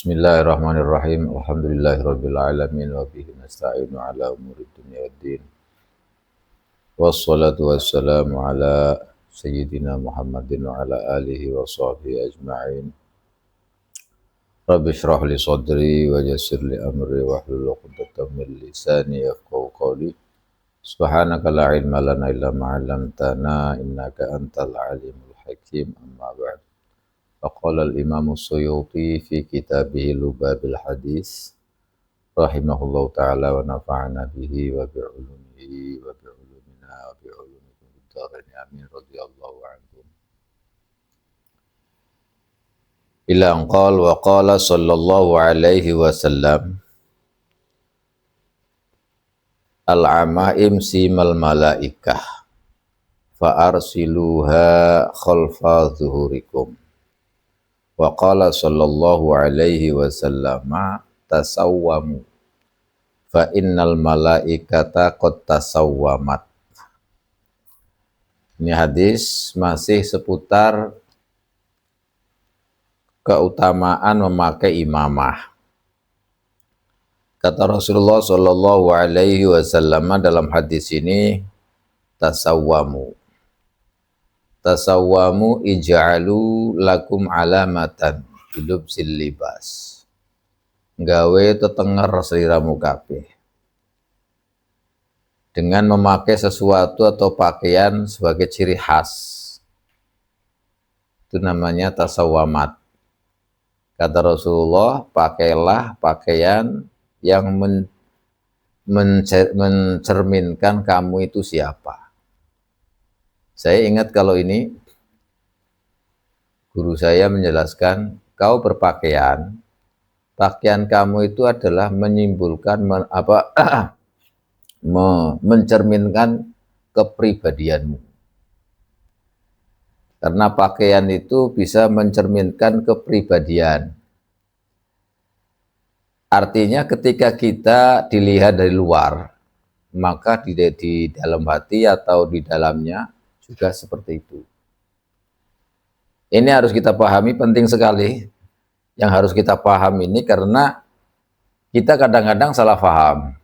Bismillahirrahmanirrahim. Alhamdulillahirabbil alamin wa bihi nasta'inu ala umuri dunya waddin. Wassalatu wassalamu ala sayyidina Muhammadin wa ala alihi wa sahbihi ajma'in. Rabbi shrah li sadri wa yassir li amri wa hlul 'uqdatam min lisani yafqahu qawli. Subhanaka la ilma lana illa ma 'allamtana innaka antal alimul hakim. Amma ba'd. Faqala al-Imam Suyuti fi kitabih Lubabil Hadis rahimahullahu ta'ala wa nafa'ana bihi wa bi'ulumihi wa bi'ulumina wa bi'ulumikum bid-dharain amin radhiyallahu anhum. Ila anqal wa qala sallallahu alaihi wasallam al-amaim simal malaikah fa arsiluha khalfa zuhurikum. Wa qala sallallahu alaihi wasallam tasawwamu fa innal malaikata qad tasawwamat. Ini hadis masih seputar keutamaan memakai imamah. Kata Rasulullah sallallahu alaihi wasallam dalam hadis ini, tasawwamu ij'alu lakum alamatan hidup silibas gawe tetenger sliramu kabeh dengan memakai sesuatu atau pakaian sebagai ciri khas. Itu namanya tasawwamat. Kata Rasulullah, pakailah pakaian yang mencerminkan kamu itu siapa. Saya ingat kalau ini guru saya menjelaskan, kau berpakaian, pakaian kamu itu adalah menyimpulkan mencerminkan kepribadianmu. Karena pakaian itu bisa mencerminkan kepribadian. Artinya ketika kita dilihat dari luar, maka di dalam hati atau di dalamnya juga seperti itu. Ini harus kita pahami, penting sekali. Yang harus kita pahami ini karena kita kadang-kadang salah paham.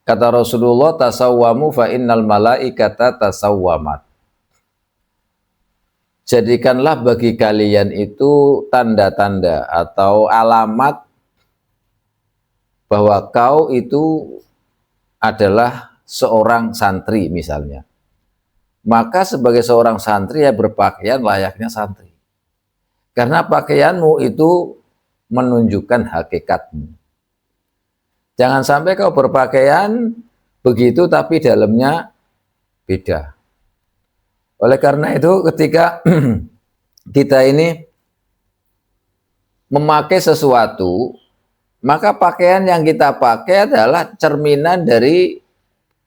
Kata Rasulullah, tasawwamu fa innal malaikata tasawwamat. Jadikanlah bagi kalian itu tanda-tanda atau alamat bahwa kau itu adalah seorang santri misalnya. Maka sebagai seorang santri ya berpakaian layaknya santri. Karena pakaianmu itu menunjukkan hakikatmu. Jangan sampai kau berpakaian begitu tapi dalamnya beda. Oleh karena itu ketika kita ini memakai sesuatu, maka pakaian yang kita pakai adalah cerminan dari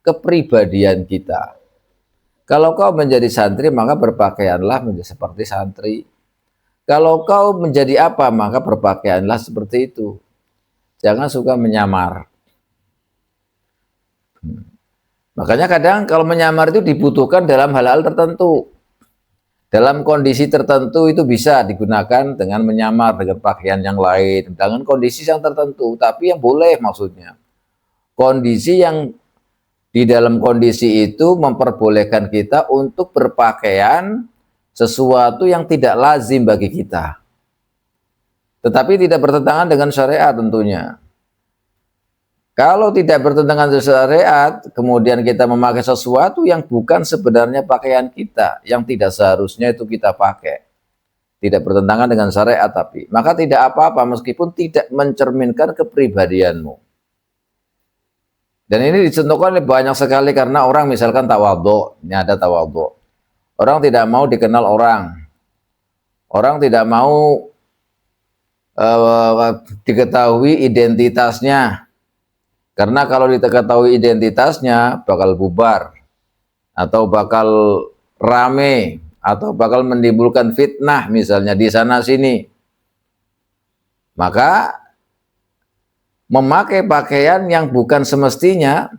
kepribadian kita. Kalau kau menjadi santri, maka berpakaianlah menjadi seperti santri. Kalau kau menjadi apa, maka berpakaianlah seperti itu. Jangan suka menyamar. Makanya kadang kalau menyamar itu dibutuhkan dalam hal-hal tertentu. Dalam kondisi tertentu itu bisa digunakan dengan menyamar dengan pakaian yang lain. Dengan kondisi yang tertentu, tapi yang boleh maksudnya. Kondisi yang di dalam kondisi itu memperbolehkan kita untuk berpakaian sesuatu yang tidak lazim bagi kita. Tetapi tidak bertentangan dengan syariat tentunya. Kalau tidak bertentangan dengan syariat, kemudian kita memakai sesuatu yang bukan sebenarnya pakaian kita, yang tidak seharusnya itu kita pakai. Tidak bertentangan dengan syariat tapi, maka tidak apa-apa meskipun tidak mencerminkan kepribadianmu. Dan ini dicontohkan banyak sekali karena orang misalkan tawadhu, ini ada tawadhu. Orang tidak mau dikenal orang. Orang tidak mau diketahui identitasnya. Karena kalau diketahui identitasnya bakal bubar atau bakal rame atau bakal menimbulkan fitnah misalnya di sana sini. Maka memakai pakaian yang bukan semestinya,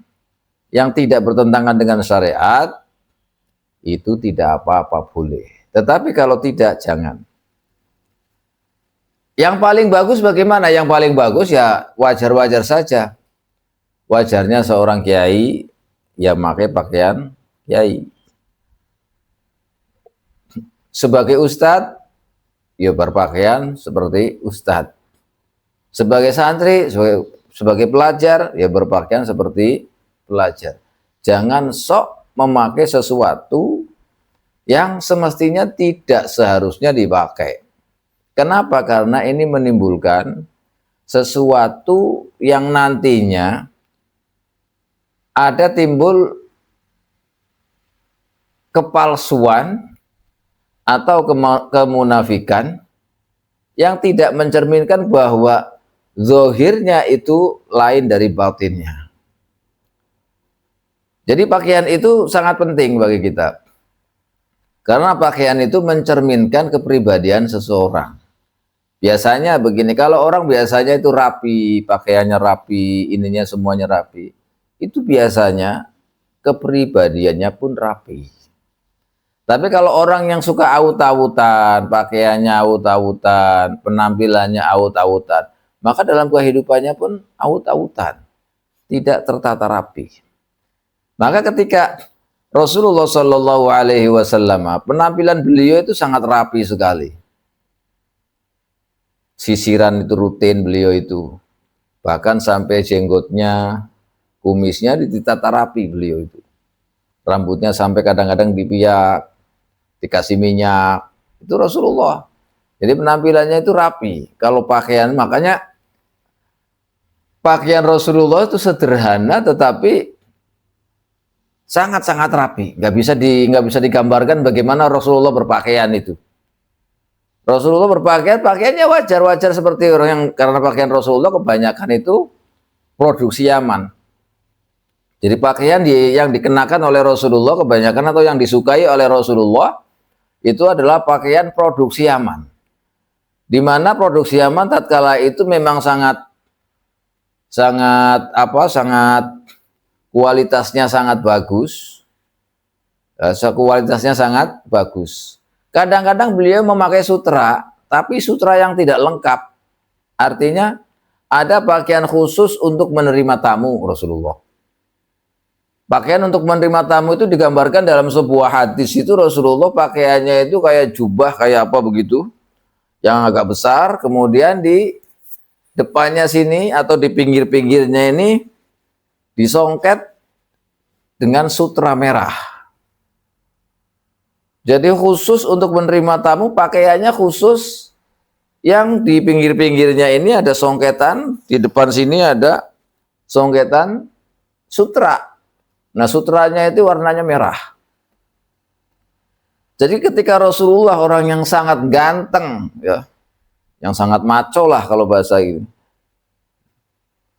yang tidak bertentangan dengan syariat, itu tidak apa-apa boleh. Tetapi kalau tidak, jangan. Yang paling bagus bagaimana? Yang paling bagus ya wajar-wajar saja. Wajarnya seorang kiai ya pakai pakaian kiai. Sebagai ustadz, ya berpakaian seperti ustadz. Sebagai santri, sebagai pelajar, ya berpakaian seperti pelajar. Jangan sok memakai sesuatu yang semestinya tidak seharusnya dipakai. Kenapa? Karena ini menimbulkan sesuatu yang nantinya ada timbul kepalsuan atau kemunafikan yang tidak mencerminkan bahwa zahirnya itu lain dari batinnya. Jadi pakaian itu sangat penting bagi kita. Karena pakaian itu mencerminkan kepribadian seseorang. Biasanya begini, kalau orang biasanya itu rapi, pakaiannya rapi, ininya semuanya rapi, itu biasanya kepribadiannya pun rapi. Tapi kalau orang yang suka aut-autan, pakaiannya aut-autan, penampilannya aut-autan, maka dalam kehidupannya pun aut-autan, tidak tertata rapi. Maka ketika Rasulullah Shallallahu Alaihi Wasallam penampilan beliau itu sangat rapi sekali, sisiran itu rutin beliau itu, bahkan sampai jenggotnya, kumisnya ditata rapi beliau itu, rambutnya sampai kadang-kadang dipiak, dikasih minyak, itu Rasulullah. Jadi penampilannya itu rapi. Kalau pakaian, makanya pakaian Rasulullah itu sederhana tetapi sangat-sangat rapi. Nggak bisa digambarkan bagaimana Rasulullah berpakaian itu. Rasulullah berpakaian, pakaiannya wajar-wajar seperti orang yang, karena pakaian Rasulullah kebanyakan itu produksi Yaman. Jadi pakaian yang dikenakan oleh Rasulullah kebanyakan atau yang disukai oleh Rasulullah itu adalah pakaian produksi Yaman. Di mana produksi Yaman tatkala itu memang sangat kualitasnya sangat bagus. Kualitasnya sangat bagus. Kadang-kadang beliau memakai sutra, tapi sutra yang tidak lengkap. Artinya ada pakaian khusus untuk menerima tamu Rasulullah. Pakaian untuk menerima tamu itu digambarkan dalam sebuah hadis itu Rasulullah pakaiannya itu kayak jubah, kayak apa begitu, yang agak besar, kemudian di depannya sini atau di pinggir-pinggirnya ini disongket dengan sutra merah. Jadi khusus untuk menerima tamu, pakaiannya khusus yang di pinggir-pinggirnya ini ada songketan, di depan sini ada songketan sutra. Nah, sutranya itu warnanya merah. Jadi ketika Rasulullah orang yang sangat ganteng, ya, yang sangat maco lah kalau bahasa ini,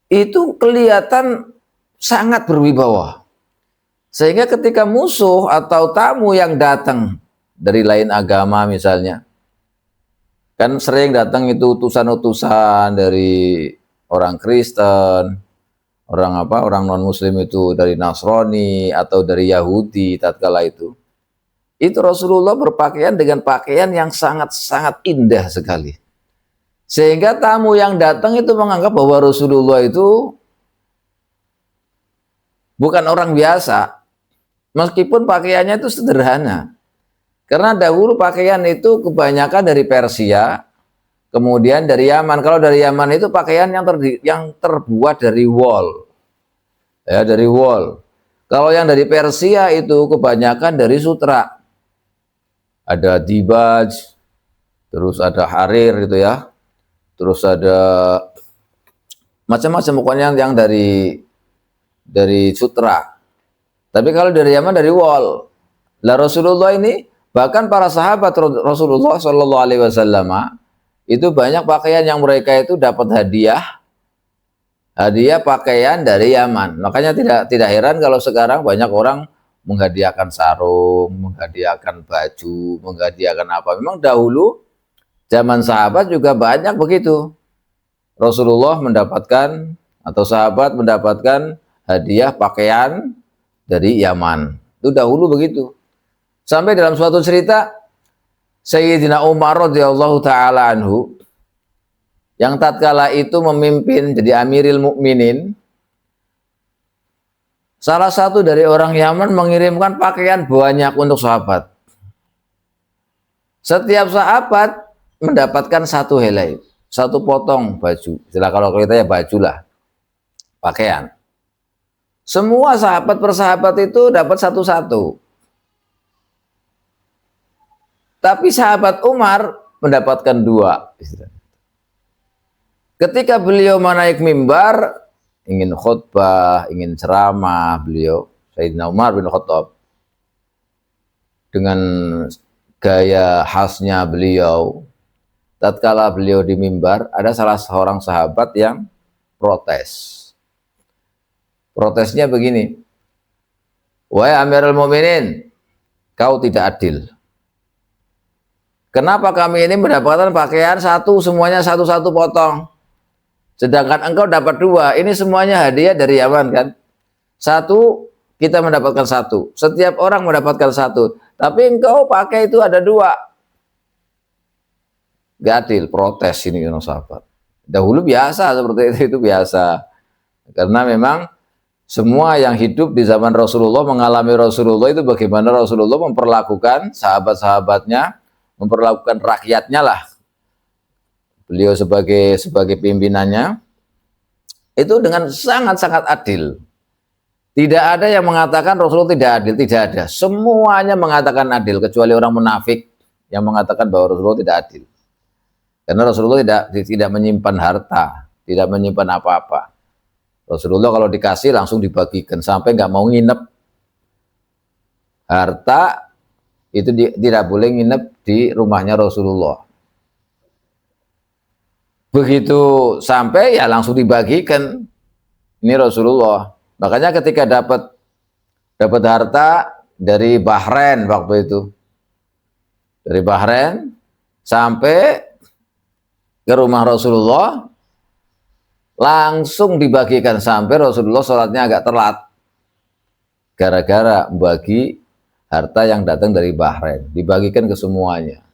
itu kelihatan sangat berwibawa. Sehingga ketika musuh atau tamu yang datang dari lain agama misalnya, kan sering datang itu utusan-utusan dari orang Kristen, orang non Muslim itu dari Nasrani atau dari Yahudi tatkala itu Rasulullah berpakaian dengan pakaian yang sangat-sangat indah sekali, sehingga tamu yang datang itu menganggap bahwa Rasulullah itu bukan orang biasa, meskipun pakaiannya itu sederhana. Karena dahulu pakaian itu kebanyakan dari Persia, kemudian dari Yaman. Kalau dari Yaman itu pakaian yang terbuat dari wol. Ya, dari wol. Kalau yang dari Persia itu kebanyakan dari sutra. Ada dibaj, terus ada harir gitu ya. Terus ada macam-macam pokoknya yang dari sutra. Tapi kalau dari Yaman dari wol. Lah Rasulullah ini, bahkan para sahabat Rasulullah Shallallahu Alaihi Wasallam itu banyak pakaian yang mereka itu dapat hadiah pakaian dari Yaman. Makanya tidak heran kalau sekarang banyak orang menghadiahkan sarung, menghadiahkan baju, menghadiahkan apa. Memang dahulu zaman sahabat juga banyak begitu. Rasulullah mendapatkan atau sahabat mendapatkan hadiah pakaian dari Yaman. Itu dahulu begitu. Sampai dalam suatu cerita Sayyidina Umar radhiyallahu taala anhu yang tatkala itu memimpin jadi Amiril Mukminin. Salah satu dari orang Yaman mengirimkan pakaian banyak untuk sahabat. Setiap sahabat mendapatkan satu helai, satu potong baju. Istilah kalau kita ya baju lah, pakaian. Semua sahabat persahabat itu dapat satu-satu. Tapi sahabat Umar mendapatkan dua. Ketika beliau menaik mimbar, ingin khutbah, ingin ceramah, beliau Sayyidina Umar bin Khattab dengan gaya khasnya beliau, tatkala beliau di mimbar, ada salah seorang sahabat yang protes. Protesnya begini, wahai Amirul Mukminin, kau tidak adil. Kenapa kami ini mendapatkan pakaian satu, semuanya satu-satu potong, sedangkan engkau dapat dua? Ini semuanya hadiah dari Yaman kan? Satu, kita mendapatkan satu. Setiap orang mendapatkan satu. Tapi engkau pakai itu ada dua. Gak adil, protes ini orang sahabat. Dahulu biasa seperti itu biasa. Karena memang semua yang hidup di zaman Rasulullah, mengalami Rasulullah itu bagaimana Rasulullah memperlakukan sahabat-sahabatnya, memperlakukan rakyatnya lah. Beliau sebagai pimpinannya itu dengan sangat-sangat adil. Tidak ada yang mengatakan Rasulullah tidak adil, tidak ada. Semuanya mengatakan adil, kecuali orang munafik yang mengatakan bahwa Rasulullah tidak adil. Karena Rasulullah tidak menyimpan harta, tidak menyimpan apa-apa. Rasulullah kalau dikasih langsung dibagikan, sampai nggak mau nginep. Harta itu tidak boleh nginep di rumahnya Rasulullah. Begitu sampai ya langsung dibagikan. Ini Rasulullah. Makanya ketika dapat harta dari Bahrain waktu itu, dari Bahrain sampai ke rumah Rasulullah, langsung dibagikan sampai Rasulullah sholatnya agak telat gara-gara membagi harta yang datang dari Bahrain, dibagikan ke semuanya.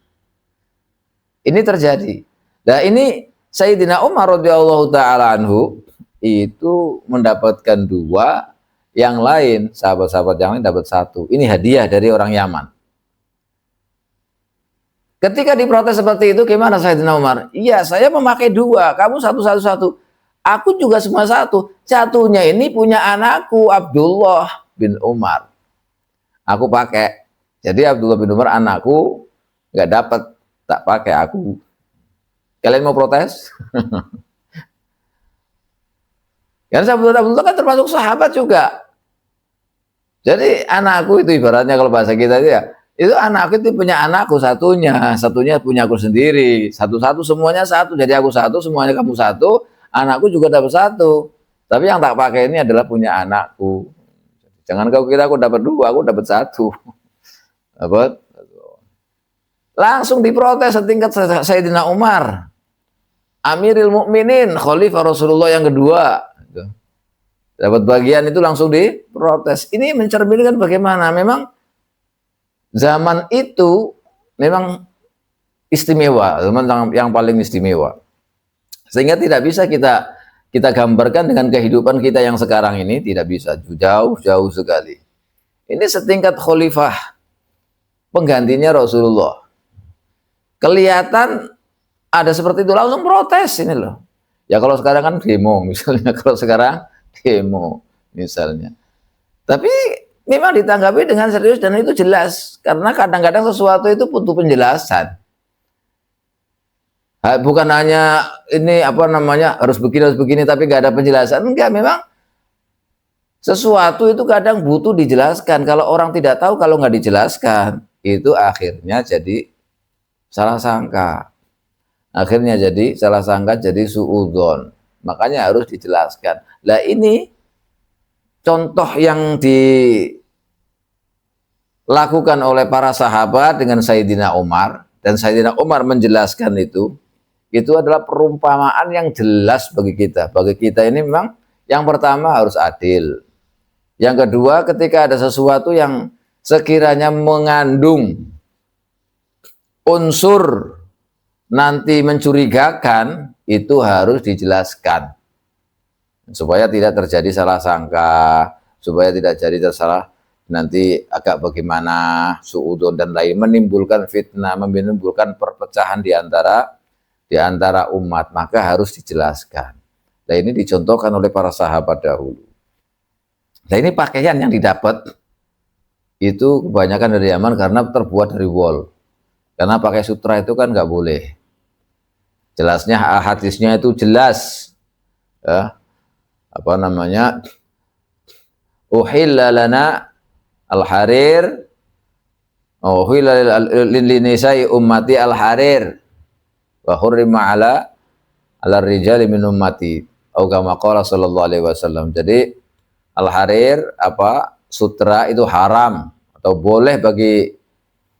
Ini terjadi. Nah ini Sayyidina Umar radhiyallahu taala anhu itu mendapatkan dua, yang lain sahabat-sahabat yang lain dapat satu. Ini hadiah dari orang Yaman. Ketika diprotes seperti itu, gimana Sayyidina Umar? Iya, saya memakai dua, kamu satu. Aku juga semua satu. Satunya ini punya anakku Abdullah bin Umar. Aku pakai. Jadi Abdullah bin Umar anakku, nggak dapat, tak pakai aku. Kalian mau protes? Karena Abdullah kan termasuk sahabat juga. Jadi anakku itu ibaratnya kalau bahasa kita itu anakku itu punya anakku satunya punya aku sendiri. Satu-satu semuanya satu. Jadi aku satu, semuanya kamu satu. Anakku juga dapat satu, tapi yang tak pakai ini adalah punya anakku. Jangan kau kira aku dapat dua, aku dapat satu. Dapat. Langsung diprotes setingkat Sayyidina Umar, Amiril Mukminin, Khalifah Rasulullah yang kedua. Dapat bagian itu langsung diprotes. Ini mencerminkan bagaimana memang zaman itu memang istimewa, zaman yang paling istimewa. Sehingga tidak bisa kita gambarkan dengan kehidupan kita yang sekarang ini, tidak bisa, jauh sekali. Ini setingkat khalifah penggantinya Rasulullah. Kelihatan ada seperti itu langsung protes ini loh. Ya kalau sekarang kan demo misalnya, misalnya. Tapi memang ditanggapi dengan serius dan itu jelas, karena kadang-kadang sesuatu itu butuh penjelasan. Bukan hanya ini harus begini tapi nggak ada penjelasan. Enggak, memang sesuatu itu kadang butuh dijelaskan. Kalau orang tidak tahu, kalau nggak dijelaskan, itu akhirnya jadi salah sangka. Jadi suudzon. Makanya harus dijelaskan. Nah ini contoh yang dilakukan oleh para sahabat dengan Sayyidina Umar, dan Sayyidina Umar menjelaskan itu adalah perumpamaan yang jelas bagi kita. Bagi kita ini memang yang pertama harus adil. Yang kedua, ketika ada sesuatu yang sekiranya mengandung unsur nanti mencurigakan, itu harus dijelaskan supaya tidak terjadi salah sangka, supaya tidak jadi tersalah nanti agak bagaimana suudon dan lain, menimbulkan fitnah, menimbulkan perpecahan di antara umat, maka harus dijelaskan. Nah ini dicontohkan oleh para sahabat dahulu. Nah ini pakaian yang didapat itu kebanyakan dari Yaman karena terbuat dari wol. Karena pakai sutra itu kan nggak boleh. Jelasnya hadisnya itu jelas. Ya, apa namanya? Uhilla lana al-harir, uhilla linisai ummati al-harir, wa hurrima ala rijali min ummati. Atau kama qala sallallahu alaihi wasallam. Jadi al-harir apa sutra itu haram atau boleh bagi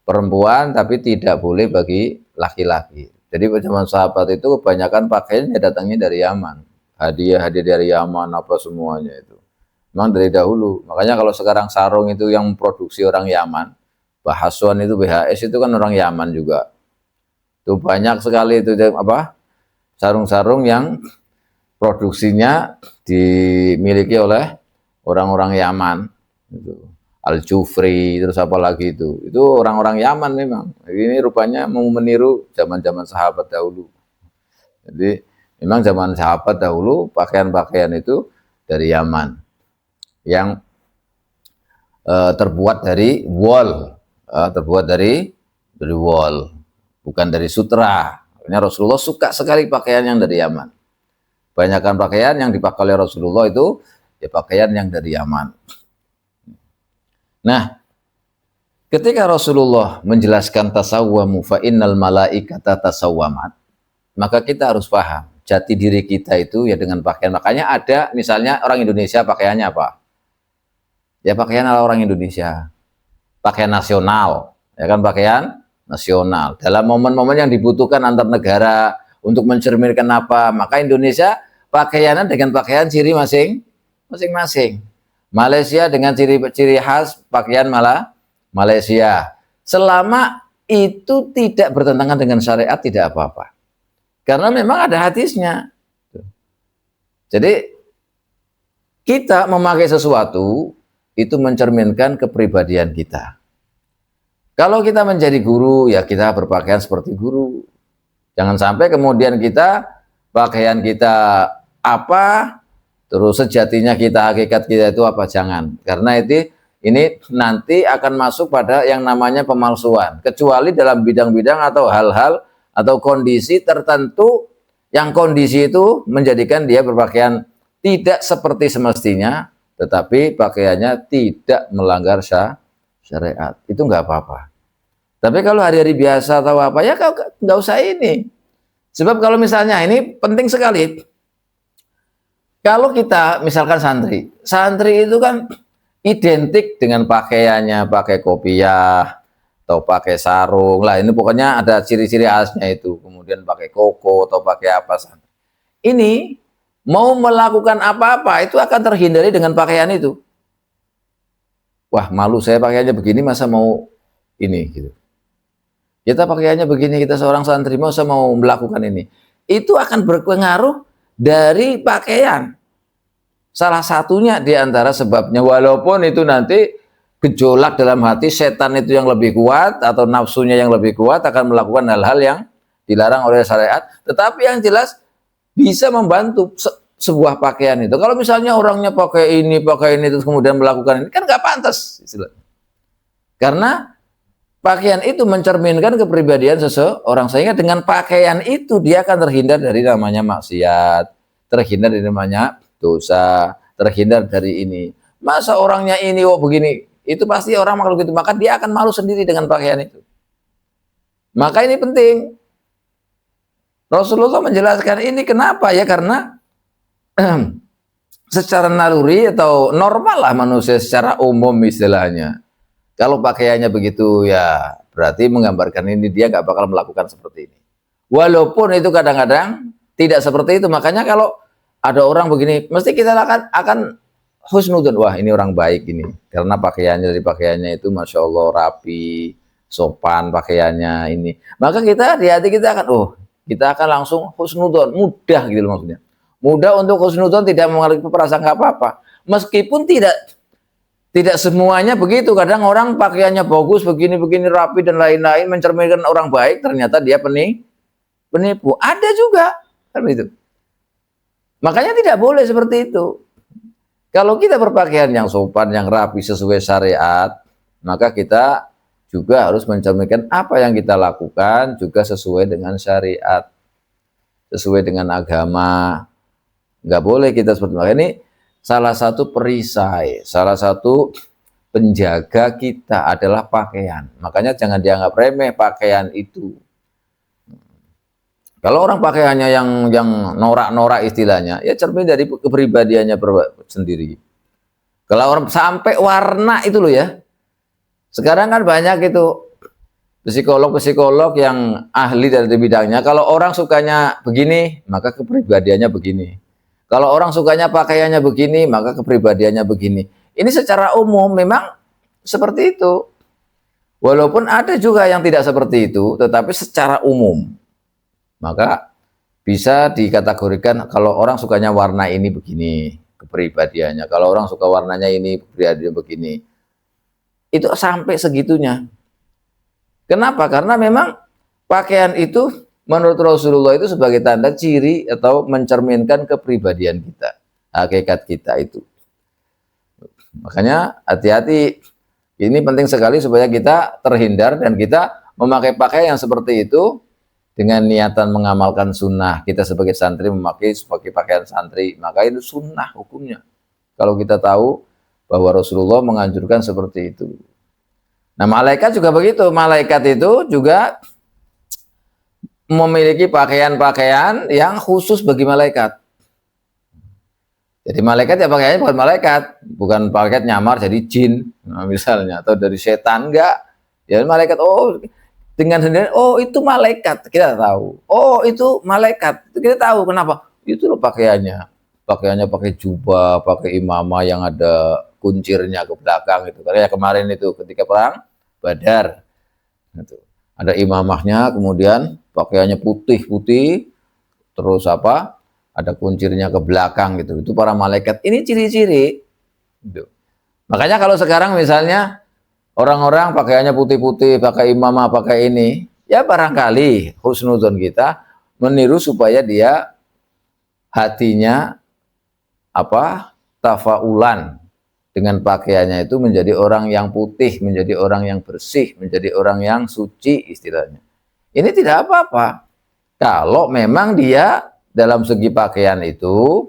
perempuan tapi tidak boleh bagi laki-laki. Jadi zaman sahabat itu kebanyakan pakaiannya datangnya dari Yaman. Hadiah dari Yaman apa semuanya itu. Memang dari dahulu. Makanya kalau sekarang sarung itu yang produksi orang Yaman, Bahaswan itu BHS itu kan orang Yaman juga. Itu banyak sekali itu apa? Sarung-sarung yang produksinya dimiliki oleh orang-orang Yaman. Itu. Al-Jufri, terus apa lagi itu orang-orang Yaman memang. Ini rupanya mau meniru zaman-zaman sahabat dahulu. Jadi memang zaman sahabat dahulu pakaian-pakaian itu dari Yaman yang terbuat dari wol, terbuat dari wol, bukan dari sutra. Makanya Rasulullah suka sekali pakaian yang dari Yaman. Banyakkan pakaian yang dipakai oleh Rasulullah itu ya pakaian yang dari Yaman. Nah, ketika Rasulullah menjelaskan tasawwamu fa innal malaikata tasawwamat, maka kita harus paham jati diri kita itu ya dengan pakaian. Makanya ada misalnya orang Indonesia pakaiannya apa? Ya pakaian ala orang Indonesia. Pakaian nasional, ya kan pakaian nasional. Dalam momen-momen yang dibutuhkan antar negara untuk mencerminkan apa, maka Indonesia pakaiannya dengan pakaian ciri masing-masing. Malaysia dengan ciri khas pakaian Malaysia. Selama itu tidak bertentangan dengan syariat tidak apa-apa. Karena memang ada hadisnya. Jadi kita memakai sesuatu itu mencerminkan kepribadian kita. Kalau kita menjadi guru ya kita berpakaian seperti guru. Jangan sampai kemudian pakaian kita apa, terus sejatinya hakikat kita itu apa, jangan. Karena ini nanti akan masuk pada yang namanya pemalsuan. Kecuali dalam bidang-bidang atau hal-hal atau kondisi tertentu yang kondisi itu menjadikan dia berpakaian tidak seperti semestinya, tetapi pakaiannya tidak melanggar syariat. Itu nggak apa-apa. Tapi kalau hari-hari biasa atau apa, ya nggak usah ini. Sebab kalau misalnya ini penting sekali. Kalau kita misalkan santri itu kan identik dengan pakaiannya, pakai kopiah atau pakai sarung lah. Ini pokoknya ada ciri-ciri khasnya itu. Kemudian pakai koko atau pakai apa. Ini mau melakukan apa-apa itu akan terhindari dengan pakaian itu. Wah malu saya pakaiannya begini masa mau ini gitu. Kita pakaiannya begini, kita seorang santri masa mau melakukan ini. Itu akan berpengaruh dari pakaian. Salah satunya di antara sebabnya, walaupun itu nanti gejolak dalam hati setan itu yang lebih kuat atau nafsunya yang lebih kuat akan melakukan hal-hal yang dilarang oleh syariat, tetapi yang jelas bisa membantu sebuah pakaian itu. Kalau misalnya orangnya pakai ini terus kemudian melakukan ini, kan nggak pantas. Karena pakaian itu mencerminkan kepribadian seseorang, sehingga dengan pakaian itu dia akan terhindar dari namanya maksiat, terhindar dari namanya dosa, terhindar dari ini. Masa orangnya ini begini, itu pasti orang kalau gitu, maka dia akan malu sendiri dengan pakaian itu. Maka ini penting. Rasulullah menjelaskan ini kenapa ya, karena secara naluri atau normal lah manusia secara umum istilahnya. Kalau pakaiannya begitu ya berarti menggambarkan ini dia nggak bakal melakukan seperti ini. Walaupun itu kadang-kadang tidak seperti itu. Makanya kalau ada orang begini, mesti kita akan husnudun. Wah ini orang baik ini. Karena pakaiannya, dari pakaiannya itu Masya Allah rapi, sopan pakaiannya ini. Maka kita di hati kita akan, oh kita akan langsung husnudzon, mudah gitu loh maksudnya. Mudah untuk husnudzon, tidak mengalami prasangka apa-apa. Meskipun tidak semuanya begitu. Kadang orang pakaiannya bagus, begini-begini rapi dan lain-lain, mencerminkan orang baik, ternyata dia penipu. Ada juga kan itu. Makanya tidak boleh seperti itu. Kalau kita berpakaian yang sopan, yang rapi sesuai syariat, maka kita juga harus mencerminkan apa yang kita lakukan juga sesuai dengan syariat, sesuai dengan agama. Nggak boleh kita seperti itu. Ini salah satu perisai, salah satu penjaga kita adalah pakaian. Makanya jangan dianggap remeh pakaian itu. Kalau orang pakaiannya yang norak-norak istilahnya, ya cermin dari kepribadiannya sendiri. Kalau orang sampai warna itu loh ya. Sekarang kan banyak itu psikolog-psikolog yang ahli dari bidangnya. Kalau orang sukanya begini, maka kepribadiannya begini. Kalau orang sukanya pakaiannya begini, maka kepribadiannya begini. Ini secara umum memang seperti itu. Walaupun ada juga yang tidak seperti itu, tetapi secara umum. Maka bisa dikategorikan kalau orang sukanya warna ini begini kepribadiannya, kalau orang suka warnanya ini kepribadiannya begini. Itu sampai segitunya. Kenapa? Karena memang pakaian itu menurut Rasulullah itu sebagai tanda ciri atau mencerminkan kepribadian kita, hakikat kita itu. Makanya hati-hati, ini penting sekali supaya kita terhindar dan kita memakai pakaian yang seperti itu dengan niatan mengamalkan sunnah. Kita sebagai santri memakai sebagai pakaian santri, maka itu sunnah hukumnya. Kalau kita tahu bahwa Rasulullah menganjurkan seperti itu. Nah, malaikat juga begitu. Malaikat itu juga memiliki pakaian-pakaian yang khusus bagi malaikat. Jadi malaikat ya pakaiannya bukan malaikat nyamar jadi jin, nah, misalnya, atau dari setan, enggak. Ya malaikat, dengan sendiri, itu malaikat, kita tahu. Itu malaikat, kita tahu. Kenapa? Itu loh pakaiannya pakai jubah, pakai imamah yang ada kuncirnya ke belakang itu. Karena kemarin itu ketika perang Badar, itu ada imamahnya, kemudian pakaiannya putih, terus ada kuncirnya ke belakang gitu. Itu para malaikat. Ini ciri-ciri. Gitu. Makanya kalau sekarang misalnya orang-orang pakaiannya putih-putih, pakai imamah, pakai ini, ya barangkali husnuzon kita meniru supaya dia hatinya tafaulan dengan pakaiannya itu menjadi orang yang putih, menjadi orang yang bersih, menjadi orang yang suci istilahnya. Ini tidak apa-apa. Kalau memang dia dalam segi pakaian itu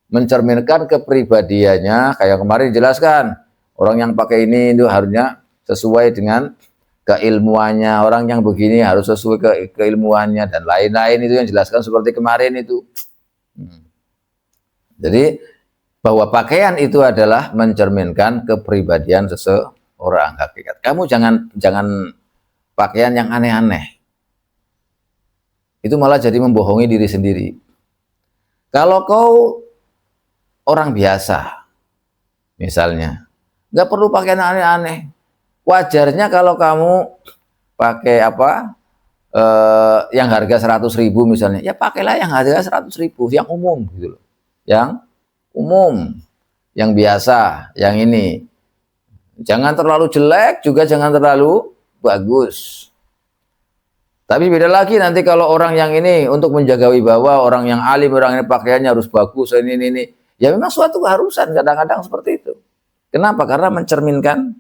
mencerminkan kepribadiannya, kayak kemarin dijelaskan, orang yang pakai ini itu harusnya sesuai dengan keilmuannya, orang yang begini harus sesuai keilmuannya dan lain-lain, itu yang dijelaskan seperti kemarin itu. Jadi bahwa pakaian itu adalah mencerminkan kepribadian seseorang hakikat. Kamu jangan pakaian yang aneh-aneh. Itu malah jadi membohongi diri sendiri. Kalau kau orang biasa, misalnya, nggak perlu pakaian aneh-aneh. Wajarnya kalau kamu pakai yang harga 100.000 misalnya, ya pakailah yang harga 100.000, yang umum gitu loh. Yang umum, yang biasa, yang ini. Jangan terlalu jelek, juga jangan terlalu bagus. Tapi beda lagi nanti kalau orang yang ini untuk menjaga wibawa, orang yang alim, orang ini pakaiannya harus bagus, ini. Ya memang suatu keharusan kadang-kadang seperti itu. Kenapa? Karena mencerminkan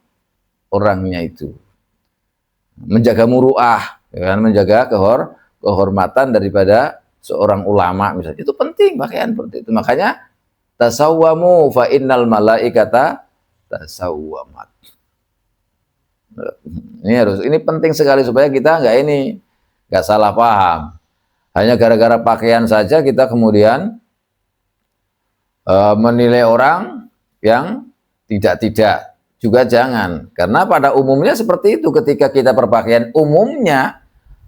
orangnya itu. Menjaga muru'ah, ya kan? Menjaga kehormatan daripada seorang ulama misalnya. Itu penting pakaian seperti itu. Makanya tasawwamu fa innal malaikata tasawwamat. Ini penting sekali supaya kita nggak salah paham. Hanya gara-gara pakaian saja kita kemudian menilai orang yang tidak. Juga jangan. Karena pada umumnya seperti itu, ketika kita berpakaian umumnya,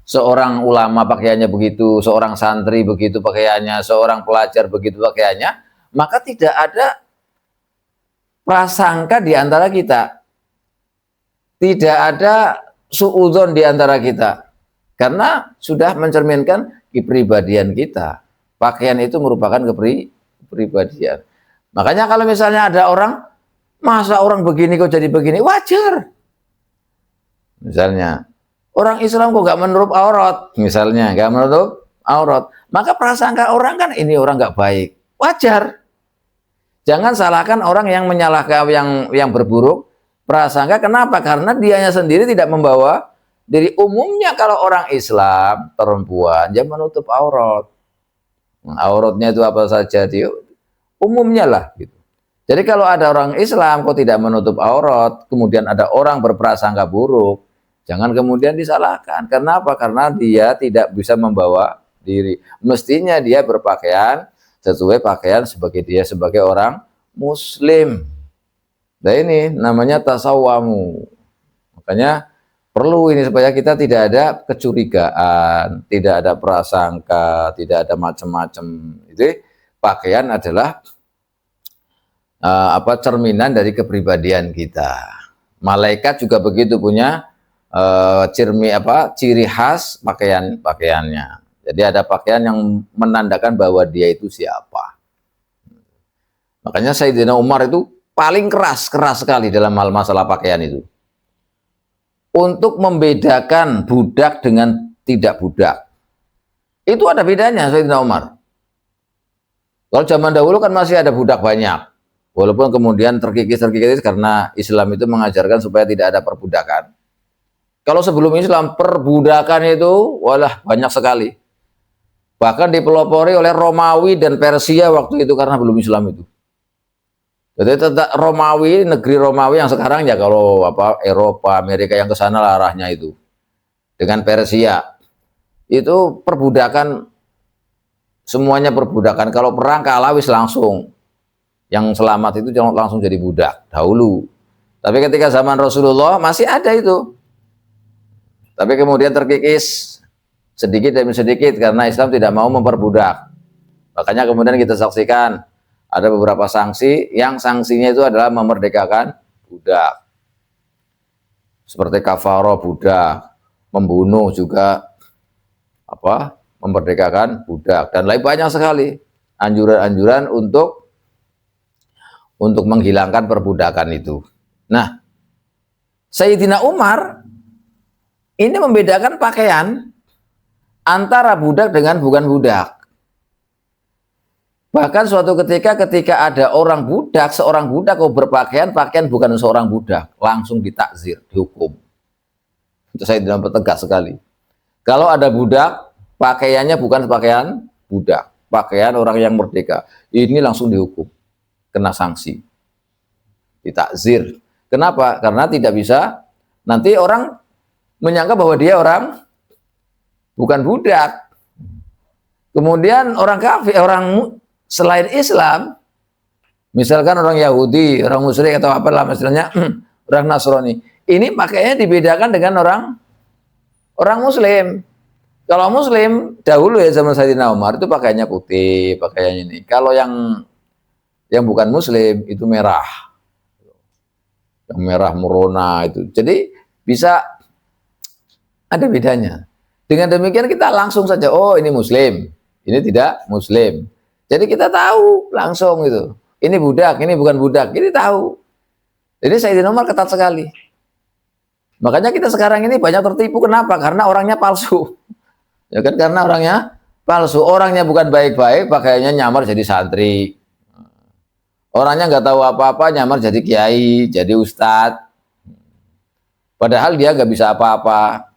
seorang ulama pakaiannya begitu, seorang santri begitu pakaiannya, seorang pelajar begitu pakaiannya, maka tidak ada prasangka di antara kita. Tidak ada suudzon di antara kita. Karena sudah mencerminkan kepribadian kita. Pakaian itu merupakan kepribadian. Makanya kalau misalnya ada orang, masa orang begini kok jadi begini, wajar. Misalnya, orang Islam kok gak menutup aurat, misalnya, gak menutup aurat. Maka prasangka orang kan ini orang gak baik. Wajar. Jangan salahkan orang yang menyalahkan, yang berburuk prasangka. Kenapa? Karena dianya sendiri tidak membawa. Jadi umumnya kalau orang Islam, perempuan, dia menutup aurat. Auratnya itu apa saja, dia umumnya lah. Gitu. Jadi kalau ada orang Islam kok tidak menutup aurat, kemudian ada orang berprasangka buruk, jangan kemudian disalahkan. Kenapa? Karena dia tidak bisa membawa diri. Mestinya dia berpakaian sesuai pakaian sebagai orang Muslim. Nah ini namanya tasawwamu. Makanya perlu ini supaya kita tidak ada kecurigaan, tidak ada prasangka, tidak ada macam-macam. Itu pakaian adalah cerminan dari kepribadian kita. Malaikat juga begitu punya ciri khas pakaiannya. Jadi ada pakaian yang menandakan bahwa dia itu siapa. Makanya Sayyidina Umar itu paling keras sekali dalam hal masalah pakaian itu. Untuk membedakan budak dengan tidak budak. Itu ada bedanya Sayyidina Umar. Kalau zaman dahulu kan masih ada budak banyak. Walaupun kemudian terkikis karena Islam itu mengajarkan supaya tidak ada perbudakan. Kalau sebelum Islam, perbudakan itu walah banyak sekali. Bahkan dipelopori oleh Romawi dan Persia waktu itu karena belum Islam itu. Jadi tetap Romawi, negeri Romawi yang sekarang ya kalau Eropa, Amerika yang ke sana arahnya itu. Dengan Persia. Itu perbudakan, semuanya perbudakan. Kalau perang kalah wis langsung. Yang selamat itu langsung jadi budak dahulu. Tapi ketika zaman Rasulullah masih ada itu. Tapi kemudian terkikis sedikit demi sedikit karena Islam tidak mau memperbudak. Makanya kemudian kita saksikan ada beberapa sanksi yang sanksinya itu adalah memerdekakan budak. Seperti kafaroh budak, membunuh juga memerdekakan budak dan lain banyak sekali anjuran-anjuran untuk menghilangkan perbudakan itu. Nah, Sayyidina Umar ini membedakan pakaian antara budak dengan bukan budak. Bahkan suatu ketika ada orang budak, seorang budak kok berpakaian bukan seorang budak, langsung ditakzir, dihukum. Itu Sayyidina Umar tegas sekali. Kalau ada budak, pakaiannya bukan pakaian budak, pakaian orang yang merdeka, ini langsung dihukum. Kena sanksi, ditakzir. Kenapa? Karena tidak bisa, nanti orang menyangka bahwa dia orang bukan budak. Kemudian orang kafir, orang selain Islam, misalkan orang Yahudi, orang musyrik atau apalah misalnya orang Nasrani, ini pakainya dibedakan dengan orang Muslim. Kalau Muslim dahulu ya zaman Sayyidina Umar itu pakaiannya putih, pakaiannya ini. Kalau yang bukan Muslim itu merah, yang merah merona itu. Jadi bisa ada bedanya. Dengan demikian kita langsung saja, oh ini Muslim, ini tidak Muslim. Jadi kita tahu langsung gitu. Ini budak, ini bukan budak, ini tahu. Jadi Sayyidina Umar ketat sekali. Makanya kita sekarang ini banyak tertipu. Kenapa? Karena orangnya palsu. Ya kan, karena orangnya palsu. Orangnya bukan baik-baik, pakaiannya nyamar jadi santri. Orangnya nggak tahu apa-apa, nyamar jadi kiai, jadi ustadz. Padahal dia nggak bisa apa-apa.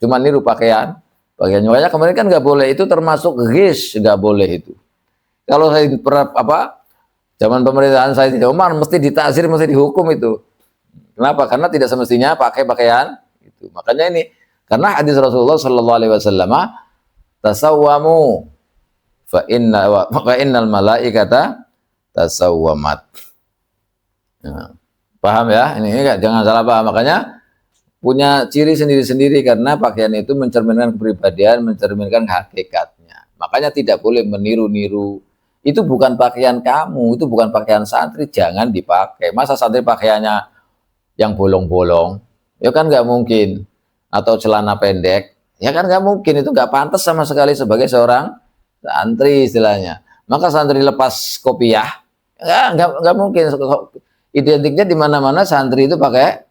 Cuma niru pakaian. Makanya kemarin kan nggak boleh, itu termasuk ghis, nggak boleh itu. Kalau saya zaman pemerintahan Sayyidina Umar mesti ditakzir, mesti dihukum itu. Kenapa? Karena tidak semestinya pakai pakaian itu. Makanya ini karena hadis Rasulullah Shallallahu Alaihi Wasallam, tasawwamu fa innal malaikata tasawwamat. Nah, paham ya? Ini jangan salah paham. Makanya punya ciri sendiri-sendiri karena pakaian itu mencerminkan kepribadian, mencerminkan hakikatnya. Makanya tidak boleh meniru-niru. Itu bukan pakaian kamu, itu bukan pakaian santri, jangan dipakai. Masa santri pakaiannya yang bolong-bolong? Ya kan nggak mungkin. Atau celana pendek Ya kan nggak mungkin, itu nggak pantas sama sekali sebagai seorang santri istilahnya. Maka santri lepas kopiah, ya nggak mungkin. Identiknya di mana-mana santri itu pakai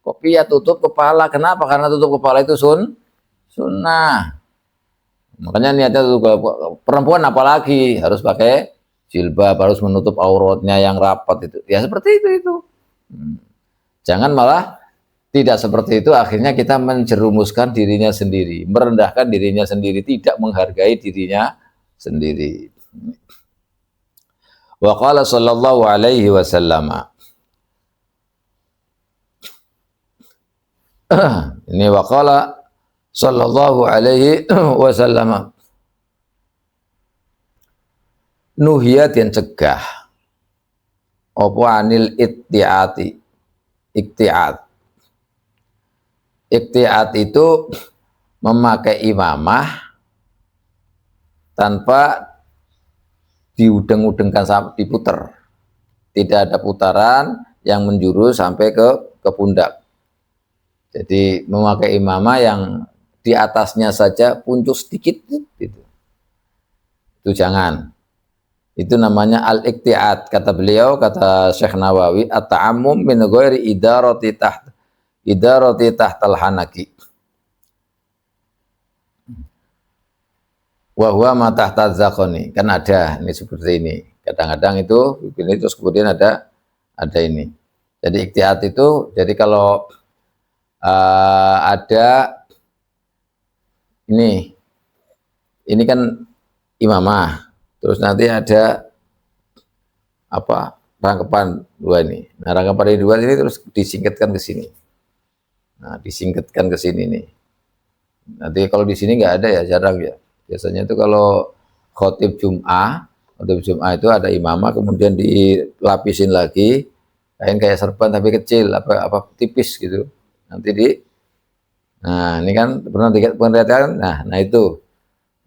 kopiah tutup kepala. Kenapa? Karena tutup kepala itu sunnah. Makanya niatnya tutup perempuan apalagi harus pakai jilbab, harus menutup auratnya yang rapat itu. Ya seperti itu. Jangan malah tidak seperti itu, akhirnya kita menjerumuskan dirinya sendiri, merendahkan dirinya sendiri, tidak menghargai dirinya sendiri. Wa qala sallallahu alaihi wasallam. Ini wa qala sallallahu alaihi wasallam. Nuhiyat yang cegah. Apa anil iktiati. Iktiat. Iktiat itu memakai imamah tanpa diudeng-udengkan sampai diputer. Tidak ada putaran yang menjurus sampai ke pundak. Jadi memakai imamah yang di atasnya saja puncuk sedikit gitu. Itu jangan. Itu namanya al-iktiat. Kata beliau, kata Syekh Nawawi, at-ta'ammum min ghairi idarati tahtal hanaki. Wa huwa ma tahta zakoni. Kan ada ini seperti ini. Kadang-kadang itu begini terus kemudian ada ini. Jadi iktiat itu, jadi kalau ada ini kan imamah, terus nanti ada apa rangkapan dua ini. Nah rangkapan dua ini terus disingkatkan ke sini. Nah, disingkatkan ke sini nih. Nanti kalau di sini nggak ada ya, jarang ya. Biasanya itu kalau khotib Jum'ah itu ada imamah, kemudian dilapisin lagi, kayak serban tapi kecil, apa tipis gitu. Nanti nah ini kan pernah diperlihatkan. Nah itu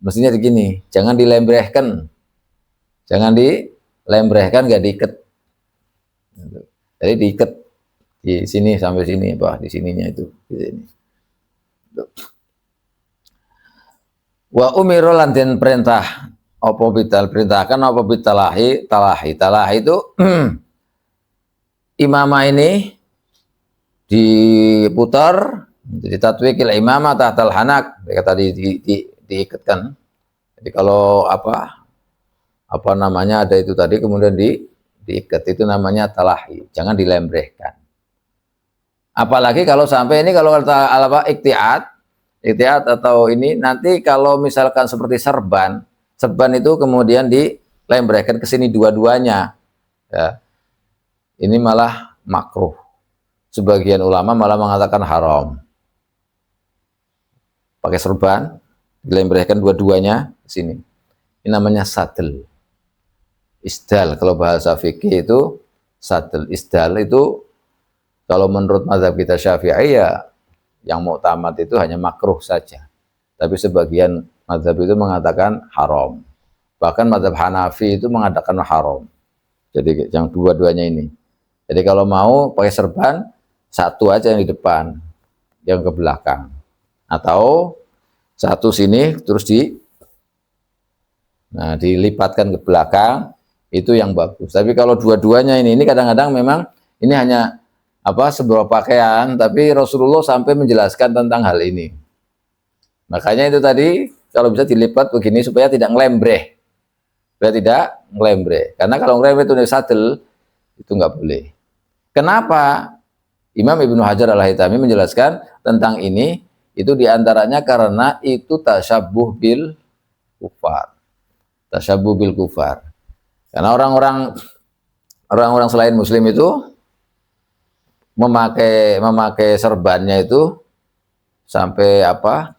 mestinya begini, jangan dilembrehkan, nggak diikat. Jadi diikat di sini sampai sini, di sininya itu di sini. Wa umirul lantin perintah apa bital perintahkan apa bitalahi talahi itu imamah ini diputar, jadi tatwikil imamah tahtal hanak, tadi diikatkan. Jadi kalau apa namanya ada itu tadi kemudian diikat, itu namanya talahi, jangan dilembrehkan. Apalagi kalau sampai ini kalau kata iktiat atau ini nanti kalau misalkan seperti serban itu kemudian dilembrehkan ke sini dua-duanya, ya. Ini malah makruh. Sebagian ulama malah mengatakan haram. Pakai serban dilembrehkan dua-duanya ke sini. Ini namanya sadel. Isdal kalau bahasa fikih itu sadel. Isdal itu kalau menurut mazhab kita Syafi'i ya yang muktamad itu hanya makruh saja. Tapi sebagian mazhab itu mengatakan haram. Bahkan mazhab Hanafi itu mengatakan haram. Jadi yang dua-duanya ini. Jadi kalau mau pakai serban, satu aja yang di depan, yang ke belakang. Atau satu sini terus dilipatkan ke belakang, itu yang bagus. Tapi kalau dua-duanya ini kadang-kadang memang ini hanya sebuah pakaian, tapi Rasulullah sampai menjelaskan tentang hal ini. Makanya itu tadi kalau bisa dilipat begini supaya tidak ngelembreh. Karena kalau ngelembreh itu sadel, itu nggak boleh. Kenapa? Imam Ibnu Hajar al-Haytami menjelaskan tentang ini, itu diantaranya karena itu tasyabbuh bil kufar. Karena orang-orang selain muslim itu memakai serbannya itu sampai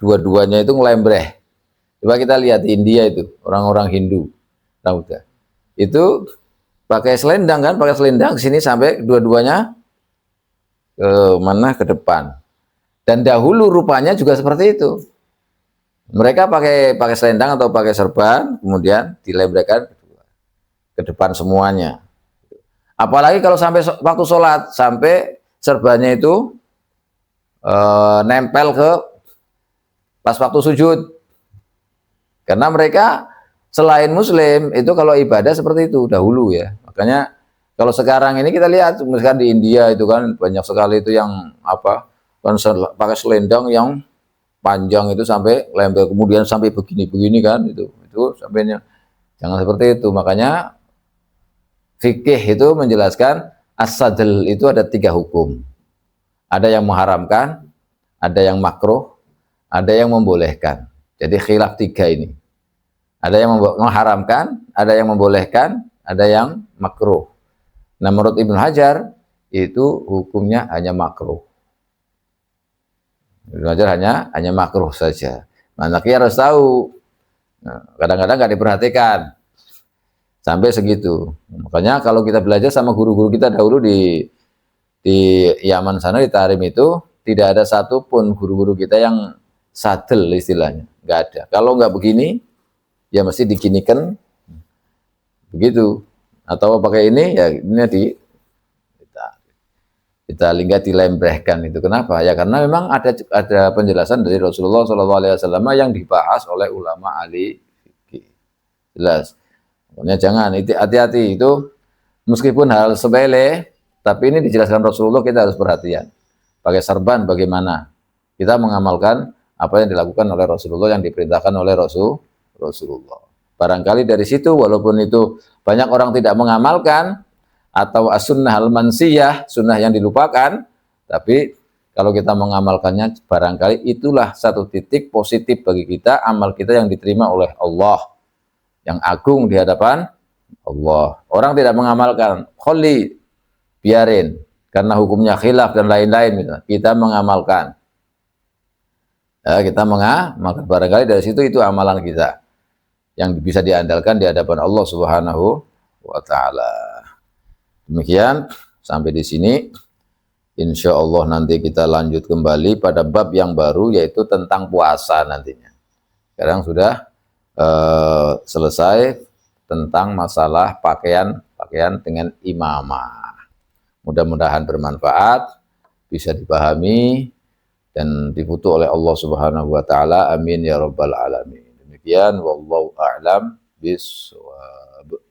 dua-duanya itu ngelembreh. Coba kita lihat di India itu orang-orang Hindu, itu pakai selendang sini sampai dua-duanya ke depan. Dan dahulu rupanya juga seperti itu. Mereka pakai selendang atau pakai serban, kemudian dilembrehkan ke depan semuanya. Apalagi kalau sampai waktu sholat sampai serbannya itu nempel pas waktu sujud. Karena mereka selain muslim itu kalau ibadah seperti itu dahulu ya. Makanya kalau sekarang ini kita lihat misalkan di India itu kan banyak sekali itu yang apa pakai selendang yang panjang itu sampai lempel kemudian sampai begini-begini kan itu sampainya jangan seperti itu. Makanya fikih itu menjelaskan as-sadl itu ada 3 hukum. Ada yang mengharamkan, ada yang makruh, ada yang membolehkan. Jadi khilaf 3 ini. Ada yang mengharamkan, ada yang membolehkan, ada yang makruh. Nah, menurut Ibnu Hajar itu hukumnya hanya makruh. Ibnu Hajar hanya makruh saja. Nah, kita harus tahu. Kadang-kadang nggak diperhatikan sampai segitu. Makanya kalau kita belajar sama guru-guru kita dahulu di Yaman sana di Tarim itu tidak ada satupun guru-guru kita yang sadel istilahnya, nggak ada. Kalau nggak begini ya mesti diginikan begitu atau pakai ini ya ini kita lihat dilembrehkan itu kenapa ya karena memang ada penjelasan dari Rasulullah SAW yang dibahas oleh ulama ahli fikih jelas. Makanya jangan hati-hati itu meskipun hal sepele tapi ini dijelaskan Rasulullah kita harus perhatian pakai serban bagaimana kita mengamalkan apa yang dilakukan oleh Rasulullah yang diperintahkan oleh Rasulullah. Barangkali dari situ walaupun itu banyak orang tidak mengamalkan atau as-sunnah al-mansiyah, sunnah yang dilupakan, tapi kalau kita mengamalkannya barangkali itulah satu titik positif bagi kita, amal kita yang diterima oleh Allah yang agung di hadapan Allah. Orang tidak mengamalkan, kholi, biarin karena hukumnya khilaf dan lain-lain kita mengamalkan. Ya, kita mengamalkan barangkali dari situ itu amalan kita yang bisa diandalkan di hadapan Allah Subhanahu wa taala. Demikian sampai di sini. Insya Allah nanti kita lanjut kembali pada bab yang baru yaitu tentang puasa nantinya. Sekarang sudah selesai tentang masalah pakaian dengan imamah. Mudah-mudahan bermanfaat, bisa dipahami dan dibutuh oleh Allah Subhanahu wa taala. Amin ya rabbal alamin. Demikian wallahu a'lam bishawab.